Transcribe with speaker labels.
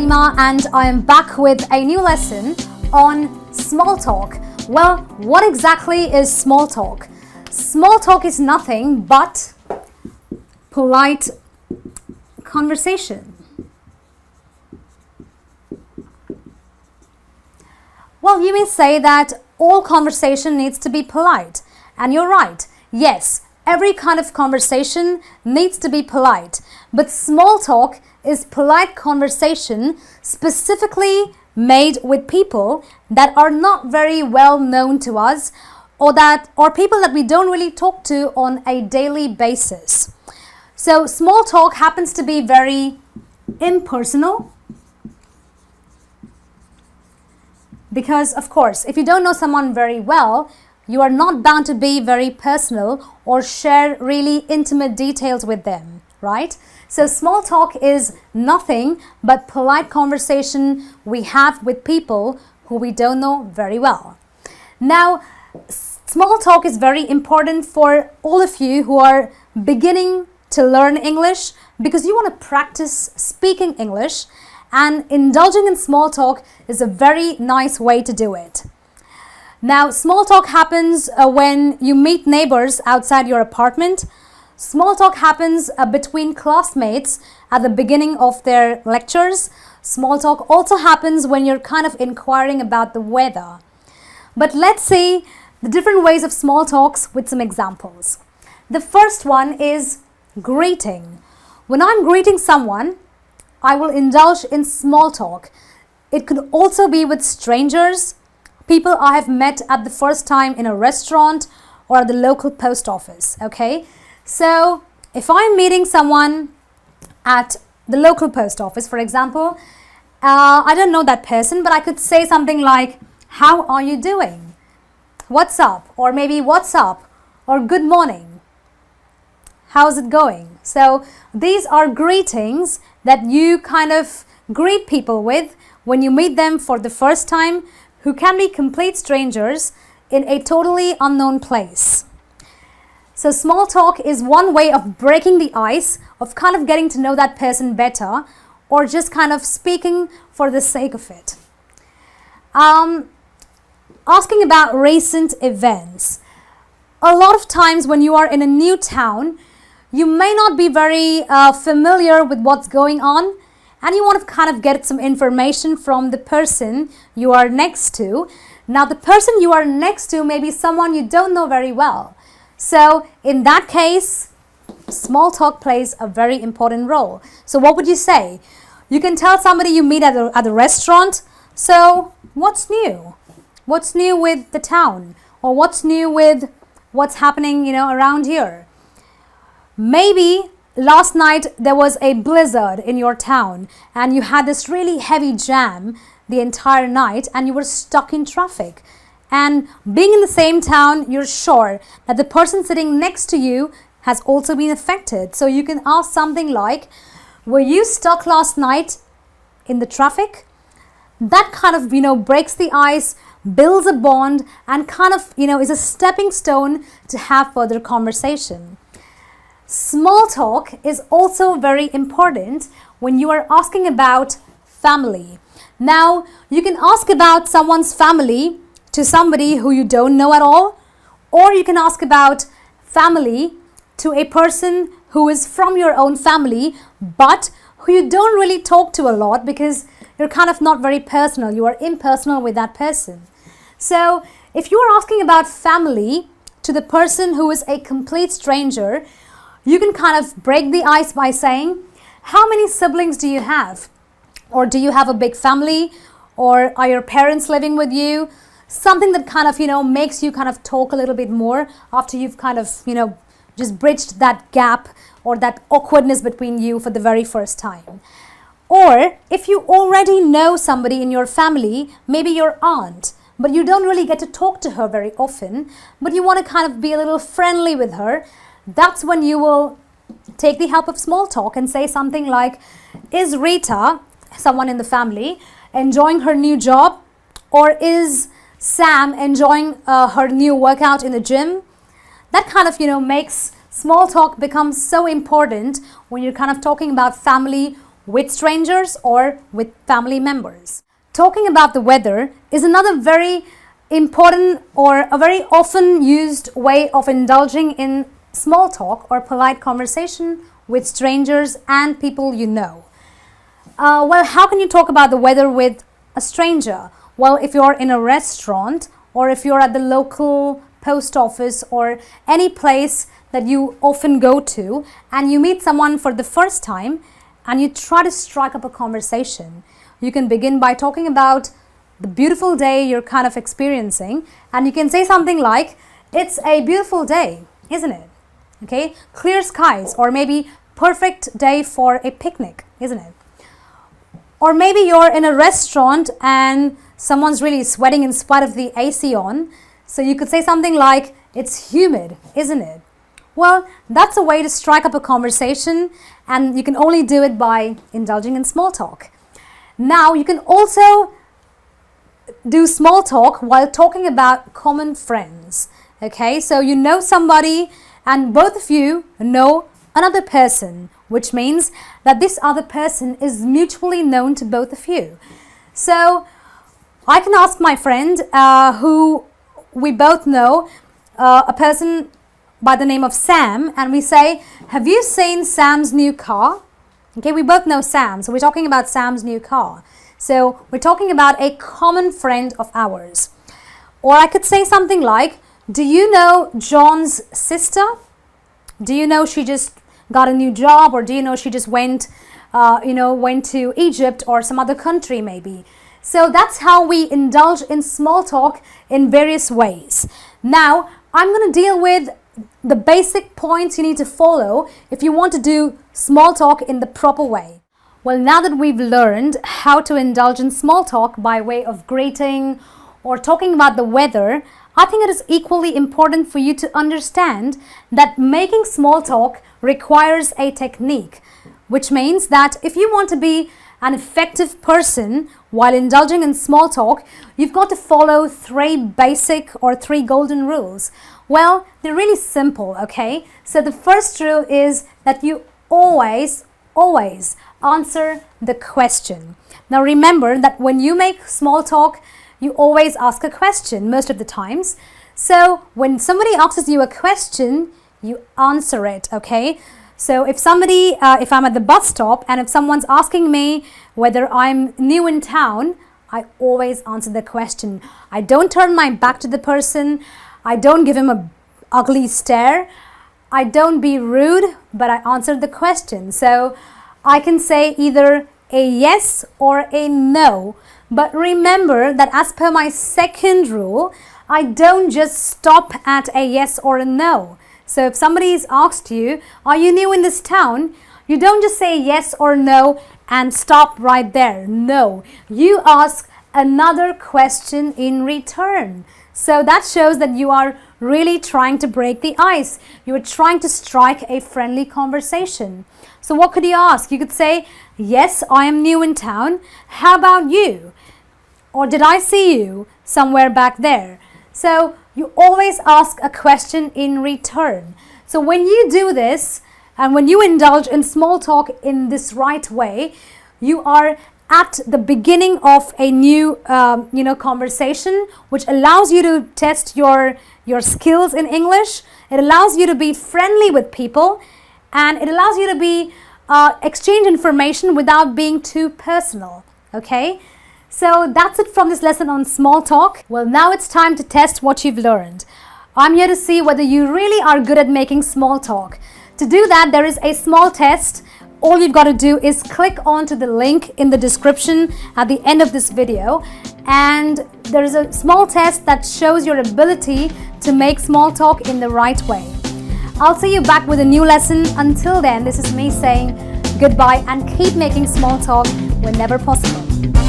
Speaker 1: Halima and I am back with a new lesson on small talk. Well, what exactly is small talk? Small talk is nothing but polite conversation. Well, you may say that all conversation needs to be polite, and you're right. Yes, every kind of conversation needs to be polite, but small talk is polite conversation specifically made with people that are not very well known to us, or people that we don't really talk to on a daily basis. So small talk happens to be very impersonal, because of course if you don't know someone very well, you are not bound to be very personal or share really intimate details with them, right? So small talk is nothing but polite conversation we have with people who we don't know very well. Now, small talk is very important for all of you who are beginning to learn English, because you want to practice speaking English, and indulging in small talk is a very nice way to do it. Now, small talk happens when you meet neighbors outside your apartment. Small talk happens between classmates at the beginning of their lectures. Small talk also happens when you're kind of inquiring about the weather. But let's see the different ways of small talks with some examples. The first one is greeting. When I'm greeting someone, I will indulge in small talk. It could also be with strangers, people I have met at the first time in a restaurant or at the local post office, okay? So if I'm meeting someone at the local post office, for example, I don't know that person, but I could say something like, how are you doing? What's up? Or maybe what's up? Or good morning. How's it going? So these are greetings that you kind of greet people with when you meet them for the first time, who can be complete strangers in a totally unknown place. So small talk is one way of breaking the ice, of kind of getting to know that person better, or just kind of speaking for the sake of it. Asking about recent events. A lot of times when you are in a new town, you may not be very familiar with what's going on, and you want to kind of get some information from the person you are next to. Now, the person you are next to may be someone you don't know very well. So in that case, small talk plays a very important role. So what would you say? You can tell somebody you meet at a restaurant, so what's new? What's new with the town? Or what's new with what's happening, around here? Maybe last night there was a blizzard in your town and you had this really heavy jam the entire night and you were stuck in traffic. And being in the same town, you're sure that the person sitting next to you has also been affected. So you can ask something like, were you stuck last night in the traffic? That kind of, breaks the ice, builds a bond, and kind of, is a stepping stone to have further conversation. Small talk is also very important when you are asking about family. Now, you can ask about someone's family to somebody who you don't know at all, or you can ask about family to a person who is from your own family, but who you don't really talk to a lot because you're kind of not very personal. You are impersonal with that person. So, if you are asking about family to the person who is a complete stranger, you can kind of break the ice by saying, how many siblings do you have? Or do you have a big family? Or are your parents living with you? Something that kind of, makes you kind of talk a little bit more after you've kind of, just bridged that gap or that awkwardness between you for the very first time. Or if you already know somebody in your family, maybe your aunt, but you don't really get to talk to her very often, but you want to kind of be a little friendly with her, that's when you will take the help of small talk and say something like, is Rita, someone in the family, enjoying her new job? Or is Sam enjoying her new workout in the gym? That kind of, makes small talk become so important when you're kind of talking about family with strangers or with family members. Talking about the weather is another very important or a very often used way of indulging in small talk or polite conversation with strangers and people you know. Well, how can you talk about the weather with a stranger? Well, if you're in a restaurant or if you're at the local post office or any place that you often go to and you meet someone for the first time and you try to strike up a conversation, you can begin by talking about the beautiful day you're kind of experiencing, and you can say something like, "It's a beautiful day, isn't it? Okay, clear skies," or maybe "perfect day for a picnic, isn't it?" Or maybe you're in a restaurant and someone's really sweating in spite of the AC on, so you could say something like, "It's humid, isn't it?" Well, that's a way to strike up a conversation, and you can only do it by indulging in small talk. Now, you can also do small talk while talking about common friends. Okay, so you know somebody and both of you know another person, which means that this other person is mutually known to both of you. So I can ask my friend who we both know, a person by the name of Sam, and we say, "Have you seen Sam's new car?" Okay, we both know Sam, so we're talking about Sam's new car. So we're talking about a common friend of ours. Or I could say something like, "Do you know John's sister? Do you know she just got a new job, or do you know she just went to Egypt or some other country maybe?" So that's how we indulge in small talk in various ways. Now, I'm going to deal with the basic points you need to follow if you want to do small talk in the proper way. Well, now that we've learned how to indulge in small talk by way of greeting or talking about the weather, I think it is equally important for you to understand that making small talk requires a technique, which means that if you want to be an effective person while indulging in small talk, you've got to follow three basic or three golden rules. Well, they're really simple, okay? So the first rule is that you always answer the question. Now remember that when you make small talk, you always ask a question most of the times. So when somebody asks you a question, you answer it, okay? So if I'm at the bus stop and if someone's asking me whether I'm new in town, I always answer the question. I don't turn my back to the person. I don't give him an ugly stare. I don't be rude, but I answer the question. So I can say either a yes or a no. But remember that as per my second rule, I don't just stop at a yes or a no. So if somebody's asked you, "Are you new in this town?" you don't just say yes or no and stop right there. No, you ask another question in return. So that shows that you are really trying to break the ice. You are trying to strike a friendly conversation. So what could you ask? You could say, "Yes, I am new in town. How about you?" Or, "Did I see you somewhere back there?" So you always ask a question in return. So when you do this and when you indulge in small talk in this right way, you are at the beginning of a new conversation, which allows you to test your skills in English. It allows you to be friendly with people, and it allows you to be exchange information without being too personal. Okay, so that's it from this lesson on small talk. Well, now it's time to test what you've learned. I'm here to see whether you really are good at making small talk. To do that, there is a small test. All you've got to do is click onto the link in the description at the end of this video, and there is a small test that shows your ability to make small talk in the right way. I'll see you back with a new lesson. Until then, this is me saying goodbye and keep making small talk whenever possible.